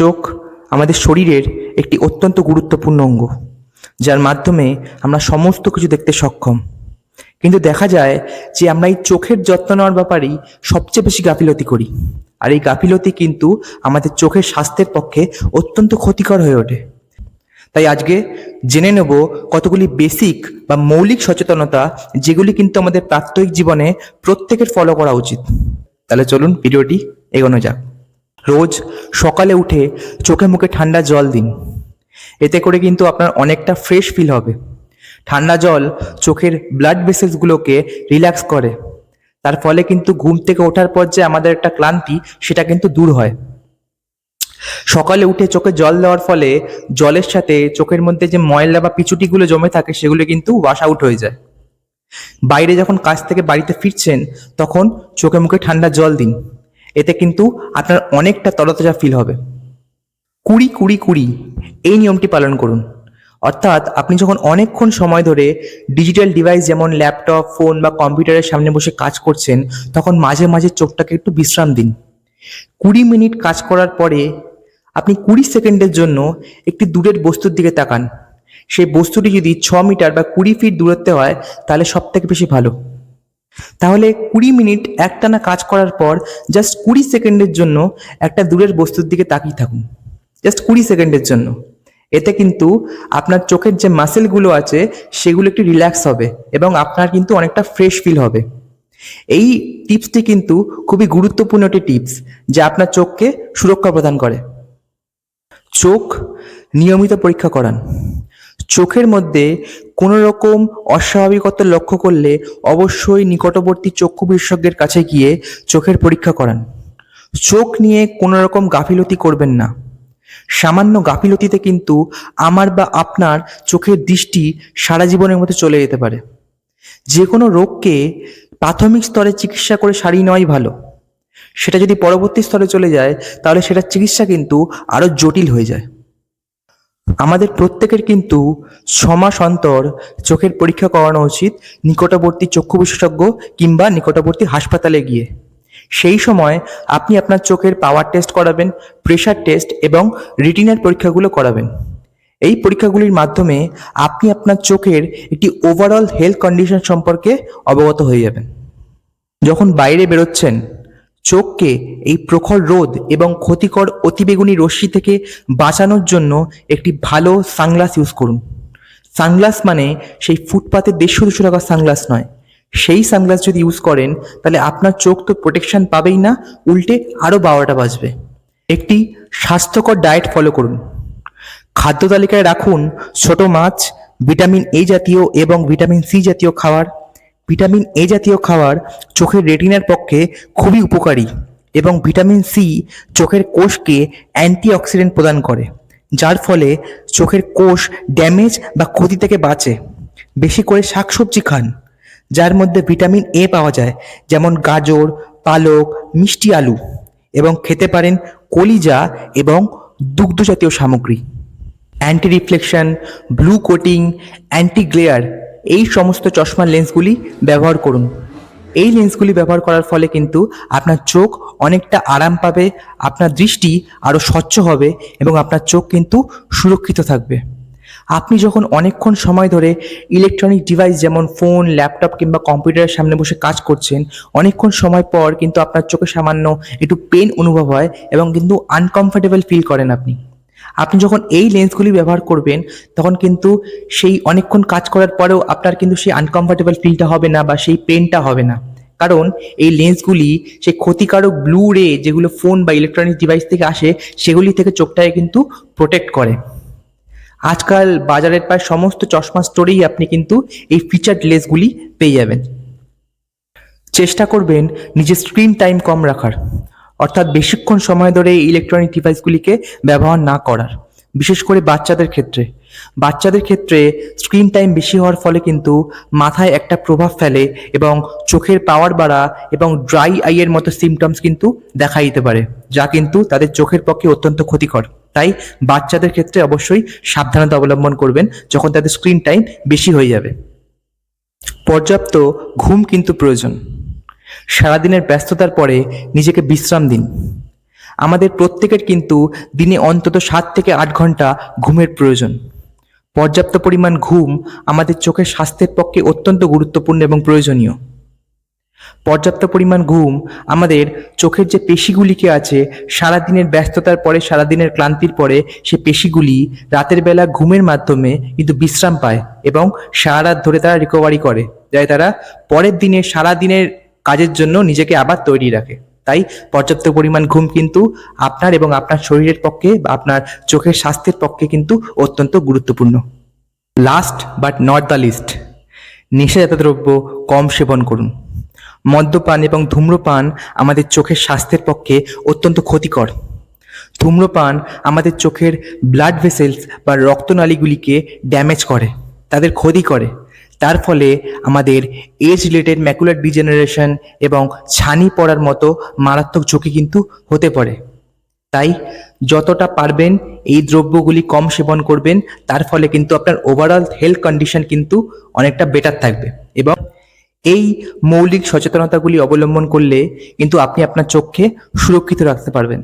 চোখ আমাদের শরীরের একটি অত্যন্ত গুরুত্বপূর্ণ অঙ্গ, যার মাধ্যমে আমরা সমস্ত কিছু দেখতে সক্ষম। কিন্তু দেখা যায় যে আমরা এই চোখের যত্ন নেওয়ার ব্যাপারেই সবচেয়ে বেশি গাফিলতি করি। আর এই গাফিলতি কিন্তু আমাদের চোখের স্বাস্থ্যের পক্ষে অত্যন্ত ক্ষতিকর হয়ে ওঠে। তাই আজকে জেনে নেব কতগুলি বেসিক বা মৌলিক সচেতনতা, যেগুলি কিন্তু আমাদের প্রাত্যহিক জীবনে প্রত্যেকের ফলো করা উচিত। তাহলে চলুন ভিডিওটি এগোনো যাক। রোজ সকালে উঠে চোখে মুখে ঠান্ডা জল দিন। এতে করে কিন্তু আপনার অনেকটা ফ্রেশ ফিল হবে। ঠান্ডা জল চোখের ব্লাড ভেসেলসগুলোকে রিল্যাক্স করে। তার ফলে কিন্তু ঘুম থেকে ওঠার পর যে আমাদের একটা ক্লান্তি, সেটা কিন্তু দূর হয়। সকালে উঠে চোখে জল দেওয়ার ফলে জলের সাথে চোখের মধ্যে যে ময়লা বা পিচুটিগুলো জমে থাকে, সেগুলো কিন্তু ওয়াশ আউট হয়ে যায়। বাইরে যখন কাজ থেকে বাড়িতে ফিরছেন, তখন চোখে মুখে ঠান্ডা জল দিন। এতে কিন্তু আপনার অনেকটা তরতাজা ফিল হবে। 20-20-20 এই নিয়মটি পালন করুন। অর্থাৎ আপনি যখন অনেকক্ষণ সময় ধরে ডিজিটাল ডিভাইস যেমন ল্যাপটপ, ফোন বা কম্পিউটারের সামনে বসে কাজ করছেন, তখন মাঝে মাঝে চোখটাকে একটু বিশ্রাম দিন। 20 মিনিট কাজ করার পরে আপনি 20 সেকেন্ডের জন্য একটি দূরের বস্তুর দিকে তাকান। সেই বস্তুটি যদি 6 মিটার বা 20 ফিট দূরত্বে হয়, তাহলে সব থেকে বেশি ভালো। তাহলে 20 মিনিট একটানা কাজ করার পর জাস্ট 20 সেকেন্ডের জন্য একটা দূরের বস্তুর দিকে তাকিয়ে থাকুন, জাস্ট 20 সেকেন্ডের জন্য। এতে কিন্তু আপনার চোখের যে মাসেলগুলো আছে, সেগুলো একটু রিল্যাক্স হবে এবং আপনার কিন্তু অনেকটা ফ্রেশ ফিল হবে। এই টিপসটি কিন্তু খুবই গুরুত্বপূর্ণ একটি টিপস, যা আপনার চোখকে সুরক্ষা প্রদান করে। চোখ নিয়মিত পরীক্ষা করান। চোখের মধ্যে কোনো রকম অস্বাভাবিকতা লক্ষ্য করলে অবশ্যই নিকটবর্তী চক্ষু বিশেষজ্ঞের কাছে গিয়ে চোখের পরীক্ষা করান। চোখ নিয়ে কোনো রকম গাফিলতি করবেন না। সামান্য গাফিলতিতে কিন্তু আমার বা আপনার চোখের দৃষ্টি সারা জীবনের মধ্যে চলে যেতে পারে। যে কোনো রোগকে প্রাথমিক স্তরে চিকিৎসা করে সারিয়ে নেওয়াই ভালো। সেটা যদি পরবর্তী স্তরে চলে যায়, তাহলে সেটার চিকিৎসা কিন্তু আরও জটিল হয়ে যায়। আমাদের প্রত্যেকের কিন্তু 6 মাস অন্তর চোখের পরীক্ষা করানো উচিত, নিকটবর্তী চক্ষু বিশেষজ্ঞ কিংবা নিকটবর্তী হাসপাতালে গিয়ে। সেই সময় আপনি আপনার চোখের পাওয়ার টেস্ট করাবেন, প্রেশার টেস্ট এবং রিটিনার পরীক্ষাগুলো করাবেন। এই পরীক্ষাগুলির মাধ্যমে আপনি আপনার চোখের একটি ওভারঅল হেলথ কন্ডিশন সম্পর্কে অবগত হয়ে যাবেন। যখন বাইরে বেরোচ্ছেন, চোখকে এই প্রখর রোদ এবং ক্ষতিকর অতিবেগুনি রশ্মি থেকে বাঁচানোর জন্য একটি ভালো সানগ্লাস ইউজ করুন। সানগ্লাস মানে সেই ফুটপাতে 150-200 টাকার সানগ্লাস নয়। সেই সানগ্লাস যদি ইউজ করেন, তাহলে আপনার চোখ তো প্রোটেকশন পাবেই না, উল্টে আরও 12টা বাজবে। একটি স্বাস্থ্যকর ডায়েট ফলো করুন। খাদ্য তালিকায় রাখুন ছোট মাছ, ভিটামিন এ জাতীয় এবং ভিটামিন সি জাতীয় খাবার। ভিটামিন এ জাতীয় খাবার চোখের রেটিনার পক্ষে খুবই উপকারী এবং ভিটামিন সি চোখের কোষকে অ্যান্টিঅক্সিডেন্ট প্রদান করে, যার ফলে চোখের কোষ ড্যামেজ বা ক্ষতি থেকে বাঁচে। বেশি করে শাকসবজি খান, যার মধ্যে ভিটামিন এ পাওয়া যায়, যেমন গাজর, পালক, মিষ্টি আলু, এবং খেতে পারেন কলিজা এবং দুগ্ধ জাতীয় সামগ্রী। Anti reflection, blue coating, anti glare এই সমস্ত চশমার লেন্সগুলি ব্যবহার করুন। এই লেন্সগুলি ব্যবহার করার ফলে কিন্তু আপনার চোখ অনেকটা আরাম পাবে, আপনার দৃষ্টি আরও স্বচ্ছ হবে এবং আপনার চোখ কিন্তু সুরক্ষিত থাকবে। আপনি যখন অনেকক্ষণ সময় ধরে ইলেকট্রনিক ডিভাইস যেমন ফোন, ল্যাপটপ কিংবা কম্পিউটারের সামনে বসে কাজ করছেন, অনেকক্ষণ সময় পর কিন্তু আপনার চোখে সামান্য একটু পেন অনুভব হয় এবং কিন্তু আনকমফোর্টেবল ফিল করেন আপনি। আপনি যখন এই লেন্সগুলি ব্যবহার করবেন, তখন কিন্তু সেই অনেকক্ষণ কাজ করার পরেও আপনার কিন্তু সেই আনকমফোর্টেবল ফিলটা হবে না বা সেই পেনটা হবে না। কারণ এই লেন্সগুলি সেই ক্ষতিকারক ব্লু রে, যেগুলো ফোন বা ইলেকট্রনিক ডিভাইস থেকে আসে, সেগুলি থেকে চোখটাকে কিন্তু প্রোটেক্ট করে। আজকাল বাজারের প্রায় সমস্ত চশমা স্টোরেই আপনি কিন্তু এই ফিচার্ড লেন্সগুলি পেয়ে যাবেন। চেষ্টা করবেন নিজের স্ক্রিন টাইম কম রাখার, অর্থাৎ বেশিক্ষণ সময় ধরে এই ইলেকট্রনিক ডিভাইসগুলিকে ব্যবহার না করার। বিশেষ করে বাচ্চাদের ক্ষেত্রে স্ক্রিন টাইম বেশি হওয়ার ফলে কিন্তু মাথায় একটা প্রভাব ফেলে এবং চোখের পাওয়ার বাড়া এবং ড্রাই আইয়ের মতো সিমটমস কিন্তু দেখা দিতে পারে, যা কিন্তু তাদের চোখের পক্ষে অত্যন্ত ক্ষতিকর। তাই বাচ্চাদের ক্ষেত্রে অবশ্যই সাবধানতা অবলম্বন করবেন যখন তাদের স্ক্রিন টাইম বেশি হয়ে যাবে। পর্যাপ্ত ঘুম কিন্তু প্রয়োজন। সারাদিনের ব্যস্ততার পরে নিজেকে বিশ্রাম দিন। আমাদের প্রত্যেকের কিন্তু দিনে অন্তত 7 থেকে 8 ঘন্টা ঘুমের প্রয়োজন। পর্যাপ্ত পরিমাণ ঘুম আমাদের চোখের স্বাস্থ্যের পক্ষে অত্যন্ত গুরুত্বপূর্ণ এবং প্রয়োজনীয়। পর্যাপ্ত পরিমাণ ঘুম আমাদের চোখের যে পেশিগুলিকে আছে, সারাদিনের ব্যস্ততার পরে, সারাদিনের ক্লান্তির পরে সে পেশিগুলি রাতের বেলা ঘুমের মাধ্যমে কিন্তু বিশ্রাম পায় এবং সারা রাত ধরে তারা রিকভারি করে, যাতে তারা পরের দিনে সারাদিনের কাজের জন্য নিজেকে আবার তৈরি রাখে। তাই পর্যাপ্ত পরিমাণ ঘুম কিন্তু আপনার এবং আপনার শরীরের পক্ষে বা আপনার চোখের স্বাস্থ্যের পক্ষে কিন্তু অত্যন্ত গুরুত্বপূর্ণ। Last but not the least, নেশাজাত দ্রব্য কম সেবন করুন। মদ্যপান এবং ধূম্রপান আমাদের চোখের স্বাস্থ্যের পক্ষে অত্যন্ত ক্ষতিকর। ধূম্রপান আমাদের চোখের ব্লাড ভেসেলস বা রক্তনালীগুলিকে ড্যামেজ করে, তাদের ক্ষতি করে। তার ফলে আমাদের এজ রিলেটেড ম্যাকুলার ডিজেনারেশন এবং ছানি পড়ার মতো মারাত্মক ঝুঁকি কিন্তু হতে পারে। তাই যতটা পারবেন এই দ্রব্যগুলি কম সেবন করবেন, তার ফলে কিন্তু আপনার ওভারঅল হেলথ কন্ডিশন কিন্তু অনেকটা বেটার থাকবে। এবং এই মৌলিক সচেতনতাগুলি অবলম্বন করলে কিন্তু আপনি আপনার চোখকে সুরক্ষিত রাখতে পারবেন।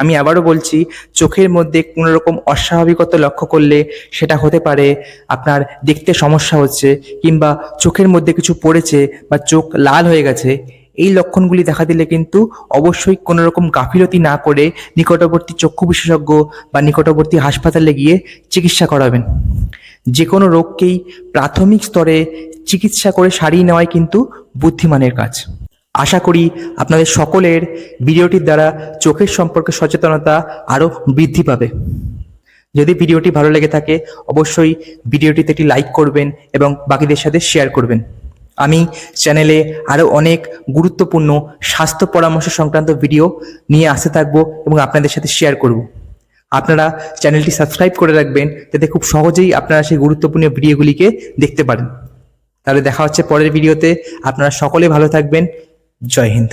আমি আবারও বলছি, চোখের মধ্যে কোনো রকম অস্বাভাবিকতা লক্ষ্য করলে সেটা হতে পারে আপনার দেখতে সমস্যা হচ্ছে, কিংবা চোখের মধ্যে কিছু পড়েছে বা চোখ লাল হয়ে গেছে, এই লক্ষণগুলি দেখা দিলে কিন্তু অবশ্যই কোনো রকম গাফিলতি না করে নিকটবর্তী চক্ষু বিশেষজ্ঞ বা নিকটবর্তী হাসপাতালে গিয়ে চিকিৎসা করাবেন। যে কোনো রোগকেই প্রাথমিক স্তরে চিকিৎসা করে সারিয়ে নেওয়াই কিন্তু বুদ্ধিমানের কাজ। আশা করি আপনাদের সকলের ভিডিওটির দ্বারা চোখের সম্পর্কে সচেতনতা আরও বৃদ্ধি পাবে। যদি ভিডিওটি ভালো লেগে থাকে অবশ্যই ভিডিওটিতে একটি লাইক করবেন এবং বাকিদের সাথে শেয়ার করবেন। আমি চ্যানেলে আরও অনেক গুরুত্বপূর্ণ স্বাস্থ্য পরামর্শ সংক্রান্ত ভিডিও নিয়ে আসতে থাকবো এবং আপনাদের সাথে শেয়ার করব। আপনারা চ্যানেলটি সাবস্ক্রাইব করে রাখবেন, যাতে খুব সহজেই আপনারা সেই গুরুত্বপূর্ণ ভিডিওগুলিকে দেখতে পারেন। তাহলে দেখা হচ্ছে পরের ভিডিওতে। আপনারা সকলে ভালো থাকবেন। জয় হিন্দ।